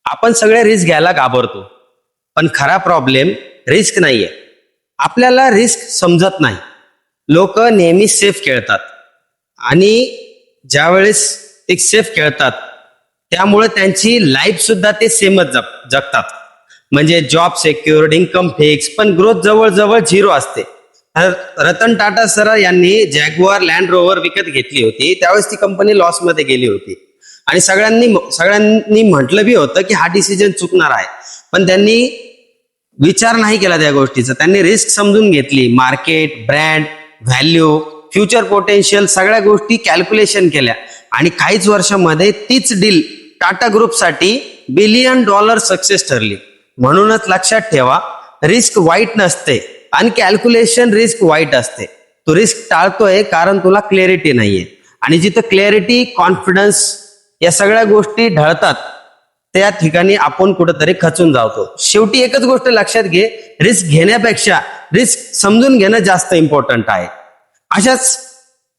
आपण सगळे रिस्क घ्यायला घाबरतो, पण खरा प्रॉब्लेम रिस्क नाहीये. आपल्याला रिस्क समजत नाही. लोक नेहमी सेफ खेळतात आणि ज्यावेळेस ते सेफ खेळतात त्यामुळे त्यांची लाईफ सुद्धा ते सेमच जगतात. म्हणजे जॉब सेक्युअर्ड, इन्कम फिक्स, पण ग्रोथ जवळजवळ झिरो असते. रतन टाटा सर यांनी जॅग्वार लँड रोव्हर विकत घेतली होती, त्यावेळेस ती कंपनी लॉस मध्ये गेली होती आणि सगळ्यांनी म्हटलं बी होतं की हा डिसिजन चुकणार आहे, पण त्यांनी विचार नाही केला त्या गोष्टीचा. त्यांनी रिस्क समजून घेतली, market, brand, value, future potential सगळ्या गोष्टी कॅल्क्युलेशन केल्या आणि काहीच वर्षामध्ये तीच डील टाटा ग्रुपसाठी $1 बिलियन सक्सेस ठरली. म्हणूनच लक्षात ठेवा, रिस्क वाईट नसते आणि कॅल्क्युलेशन रिस्क वाईट असते. तू रिस्क टाळतोय कारण तुला क्लॅरिटी नाहीये आणि जिथं क्लॅरिटी, कॉन्फिडन्स या सगळ्या गोष्टी ढळतात त्या ठिकाणी आपण कुठेतरी खचून जातो. शेवटी एकच गोष्ट लक्षात घे, रिस्क घेण्यापेक्षा रिस्क समजून घेणं जास्त इम्पॉर्टंट आहे. अशाच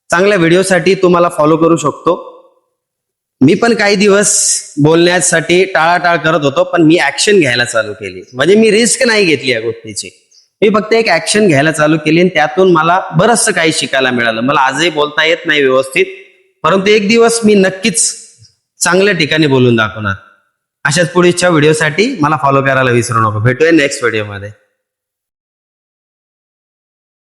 चांगल्या व्हिडिओसाठी तुम्हाला फॉलो करू शकतो. मी पण काही दिवस बोलण्यासाठी टाळाटाळ करत होतो, पण मी ऍक्शन घ्यायला चालू केली. म्हणजे मी रिस्क नाही घेतली या गोष्टीची, मी फक्त एक ऍक्शन घ्यायला चालू केली आणि त्यातून मला बरंचसं काही शिकायला मिळालं. मला आजही बोलता येत नाही व्यवस्थित, परंतु एक दिवस मी नक्कीच चांगल्या ठिकाणी बोलून दाखवणार. अशाच पुढच्या व्हिडिओसाठी मला फॉलो करायला विसरू नको. भेटूया नेक्स्ट व्हिडिओमध्ये.